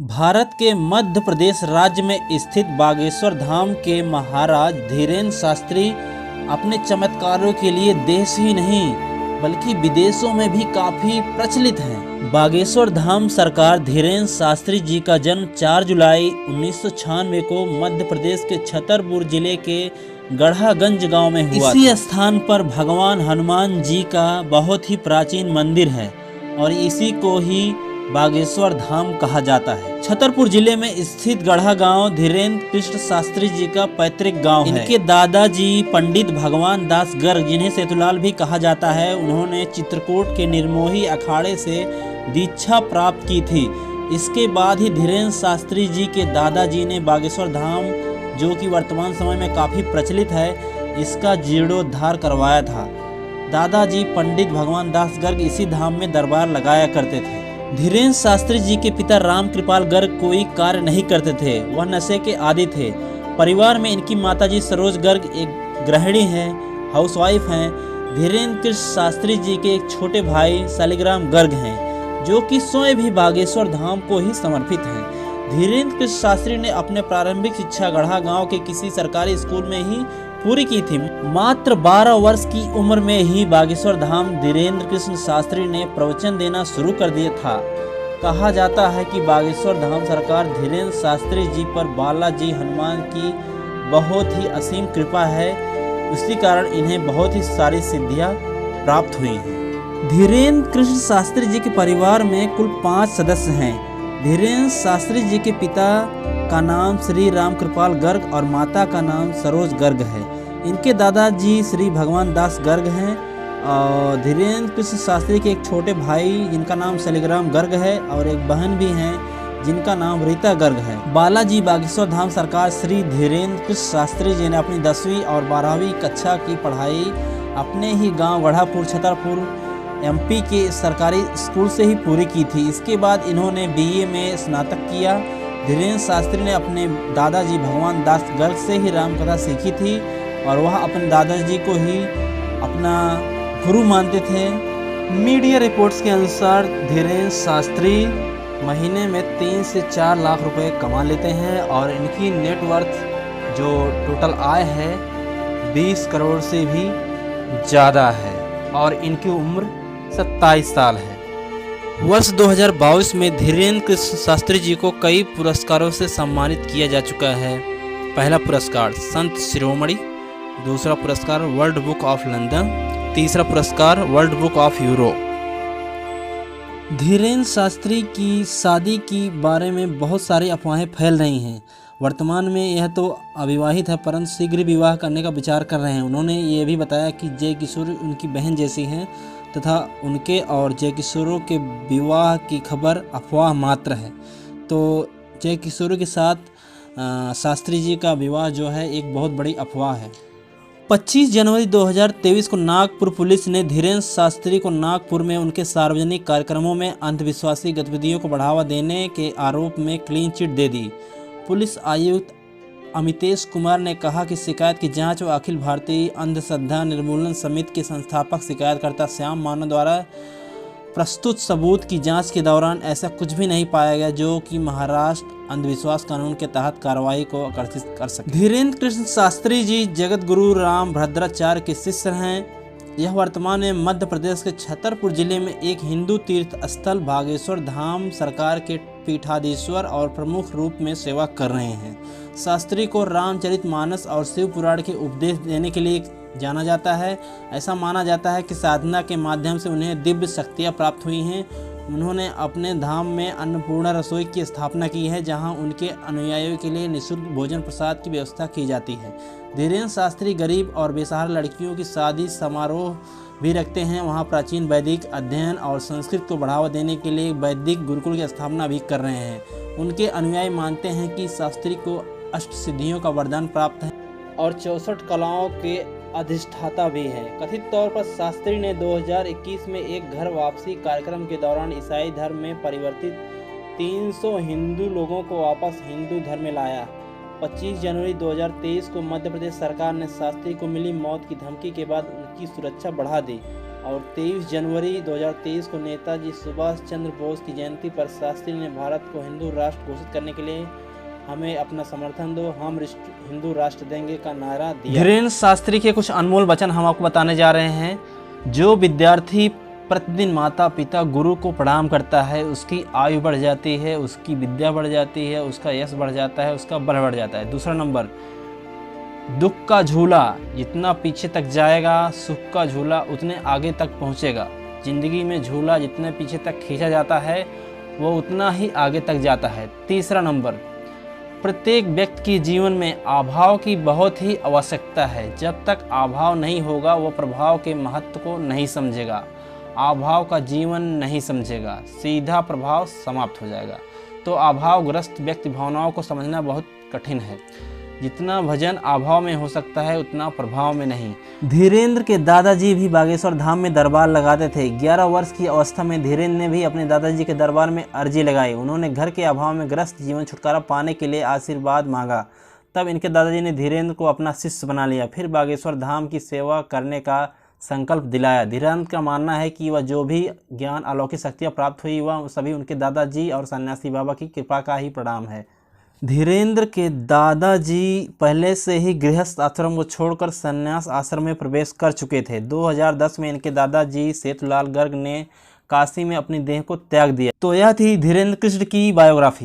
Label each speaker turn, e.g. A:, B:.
A: भारत के मध्य प्रदेश राज्य में स्थित बागेश्वर धाम के महाराज धीरेन्द्र शास्त्री अपने चमत्कारों के लिए देश ही नहीं बल्कि विदेशों में भी काफी प्रचलित हैं। बागेश्वर धाम सरकार धीरेन्द्र शास्त्री जी का जन्म 4 जुलाई 1996 को मध्य प्रदेश के छतरपुर जिले के गढ़ागंज गांव में हुआ। इसी स्थान पर भगवान हनुमान जी का बहुत ही प्राचीन मंदिर है और इसी को ही बागेश्वर धाम कहा जाता है। छतरपुर जिले में स्थित गढ़ा गांव धीरेन्द्र कृष्ण शास्त्री जी का पैतृक गांव है। इनके दादाजी पंडित भगवान दास गर्ग, जिन्हें सेतुलाल भी कहा जाता है, उन्होंने चित्रकूट के निर्मोही अखाड़े से दीक्षा प्राप्त की थी। इसके बाद ही धीरेन्द्र शास्त्री जी के दादाजी ने बागेश्वर धाम, जो कि वर्तमान समय में काफी प्रचलित है, इसका जीर्णोद्धार करवाया था। दादाजी पंडित भगवान दास गर्ग इसी धाम में दरबार लगाया करते थे। धीरेन्द्र शास्त्री जी के पिता राम कृपाल गर्ग कोई कार्य नहीं करते थे, वह नशे के आदी थे। परिवार में इनकी माताजी सरोज गर्ग एक गृहिणी हैं, हाउसवाइफ हैं। धीरेन्द्र कृष्ण शास्त्री जी के एक छोटे भाई शालिग्राम गर्ग हैं, जो कि स्वयं भी बागेश्वर धाम को ही समर्पित हैं। धीरेन्द्र कृष्ण शास्त्री ने अपने प्रारंभिक शिक्षा गढ़ा गांव के किसी सरकारी स्कूल में ही पूरी की थी। मात्र 12 वर्ष की उम्र में ही बागेश्वर धाम धीरेन्द्र कृष्ण शास्त्री ने प्रवचन देना शुरू कर दिया था। कहा जाता है कि बागेश्वर धाम सरकार धीरेन्द्र शास्त्री जी पर बालाजी हनुमान की बहुत ही असीम कृपा है, उसी कारण इन्हें बहुत ही सारी सिद्धियां प्राप्त हुई हैं। धीरेन्द्र कृष्ण शास्त्री जी के परिवार में कुल 5 सदस्य हैं। धीरेन्द्र शास्त्री जी के पिता का नाम श्री राम कृपाल गर्ग और माता का नाम सरोज गर्ग है। इनके दादाजी श्री भगवान दास गर्ग हैं और धीरेन्द्र कृष्ण शास्त्री के एक छोटे भाई जिनका नाम शालिग्राम गर्ग है और एक बहन भी हैं जिनका नाम रीता गर्ग है। बालाजी बागेश्वर धाम सरकार श्री धीरेन्द्र कृष्ण शास्त्री जी ने अपनी 10वीं और 12वीं कक्षा की पढ़ाई अपने ही गांव गढ़ापुर छतरपुर MP के सरकारी स्कूल से ही पूरी की थी। इसके बाद इन्होंने BA में स्नातक किया। धीरेन्द्र शास्त्री ने अपने दादाजी भगवान दास गर्ग से ही रामकथा सीखी थी और वह अपने दादाजी को ही अपना गुरु मानते थे। मीडिया रिपोर्ट्स के अनुसार धीरेन्द्र शास्त्री महीने में 3 से 4 लाख रुपए कमा लेते हैं और इनकी नेटवर्थ जो टोटल आय है 20 करोड़ से भी ज़्यादा है और इनकी उम्र 27 साल है। वर्ष 2022 में धीरेन्द्र कृष्ण शास्त्री जी को कई पुरस्कारों से सम्मानित किया जा चुका है। पहला पुरस्कार संत शिरोमणि, दूसरा पुरस्कार वर्ल्ड बुक ऑफ लंदन, तीसरा पुरस्कार world book of Europe. Dhirendra Shastri की शादी के बारे में बहुत सारी अफवाहें फैल रही हैं। वर्तमान में यह तो अविवाहित है परंतु शीघ्र विवाह करने का विचार कर रहे हैं। उन्होंने ये भी बताया कि जय किशोर उनकी बहन जैसी हैं तथा उनके और जय किशोर के विवाह की खबर अफवाह मात्र है। तो जय किशोर के साथ शास्त्री जी का विवाह जो है एक बहुत बड़ी अफवाह है। 25 जनवरी 2023 को नागपुर पुलिस ने धीरेन्द्र शास्त्री को नागपुर में उनके सार्वजनिक कार्यक्रमों में अंधविश्वासी गतिविधियों को बढ़ावा देने के आरोप में क्लीन चिट दे दी। पुलिस आयुक्त अमितेश कुमार ने कहा कि शिकायत की जांच व अखिल भारतीय अंधश्रद्धा निर्मूलन समिति के संस्थापक शिकायतकर्ता श्याम मानव द्वारा प्रस्तुत सबूत की जांच के दौरान ऐसा कुछ भी नहीं पाया गया जो कि महाराष्ट्र अंधविश्वास कानून के तहत कार्रवाई को आकर्षित कर सके। धीरेन्द्र कृष्ण शास्त्री जी जगत गुरु राम भद्राचार्य के शिष्य हैं। यह वर्तमान में मध्य प्रदेश के छतरपुर जिले में एक हिंदू तीर्थ स्थल बागेश्वर धाम सरकार के पीठाधीश्वर और प्रमुख रूप में सेवा कर रहे हैं। शास्त्री को रामचरितमानस और शिव पुराण के उपदेश देने के लिए जाना जाता है। ऐसा माना जाता है कि साधना के माध्यम से उन्हें दिव्य शक्तियाँ प्राप्त हुई हैं। उन्होंने अपने धाम में अन्नपूर्णा रसोई की स्थापना की है, जहां उनके अनुयायियों के लिए निःशुल्क भोजन प्रसाद की व्यवस्था की जाती है। धीरेन्द्र शास्त्री गरीब और बेसहारा लड़कियों की शादी समारोह भी रखते हैं। वहां प्राचीन वैदिक अध्ययन और संस्कृत को बढ़ावा देने के लिए वैदिक गुरुकुल की स्थापना भी कर रहे हैं। उनके अनुयायी मानते हैं कि शास्त्री को अष्ट सिद्धियों का वरदान प्राप्त है और 64 कलाओं के अधिष्ठाता भी हैं। कथित तौर पर शास्त्री ने 2021 में एक घर वापसी कार्यक्रम के दौरान ईसाई धर्म में परिवर्तित 300 हिंदू लोगों को वापस हिंदू धर्म में लाया। 25 जनवरी 2023 को मध्य प्रदेश सरकार ने शास्त्री को मिली मौत की धमकी के बाद उनकी सुरक्षा बढ़ा दी। और 23 जनवरी 2023 को नेताजी सुभाष चंद्र बोस की जयंती पर शास्त्री ने भारत को हिंदू राष्ट्र घोषित करने के लिए हमें अपना समर्थन दो, हम हिंदू राष्ट्र देंगे का नारा दिया। धीरेन्द्र शास्त्री के कुछ अनमोल वचन हम आपको बताने जा रहे हैं। जो विद्यार्थी प्रतिदिन माता पिता गुरु को प्रणाम करता है उसकी आयु बढ़ जाती है, उसकी विद्या बढ़ जाती है, उसका यश बढ़ जाता है, उसका बल बढ़ जाता है। दूसरा नंबर, दुख का झूला जितना पीछे तक जाएगा सुख का झूला उतने आगे तक पहुंचेगा। जिंदगी में झूला जितने पीछे तक खींचा जाता है वो उतना ही आगे तक जाता है। तीसरा नंबर, प्रत्येक व्यक्ति के जीवन में अभाव की बहुत ही आवश्यकता है। जब तक अभाव नहीं होगा वो प्रभाव के महत्व को नहीं समझेगा, अभाव का जीवन नहीं समझेगा, सीधा प्रभाव समाप्त हो जाएगा। तो अभावग्रस्त व्यक्ति भावनाओं को समझना बहुत कठिन है। जितना भजन अभाव में हो सकता है उतना प्रभाव में नहीं। धीरेन्द्र के दादाजी भी बागेश्वर धाम में दरबार लगाते थे। 11 वर्ष की अवस्था में धीरेन्द्र ने भी अपने दादाजी के दरबार में अर्जी लगाई। उन्होंने घर के अभाव में ग्रस्त जीवन छुटकारा पाने के लिए आशीर्वाद मांगा। तब इनके दादाजी ने धीरेन्द्र को अपना शिष्य बना लिया, फिर बागेश्वर धाम की सेवा करने का संकल्प दिलाया। धीरेन्द्र का मानना है कि वह जो भी ज्ञान अलौकिक शक्तियाँ प्राप्त हुई वह सभी उनके दादाजी और सन्यासी बाबा की कृपा का ही परिणाम है। धीरेन्द्र के दादाजी पहले से ही गृहस्थ आश्रम को छोड़कर संन्यास आश्रम में प्रवेश कर चुके थे। 2010 में इनके दादाजी सेतुलाल गर्ग ने काशी में अपनी देह को त्याग दिया। तो यह थी धीरेन्द्र कृष्ण की बायोग्राफी।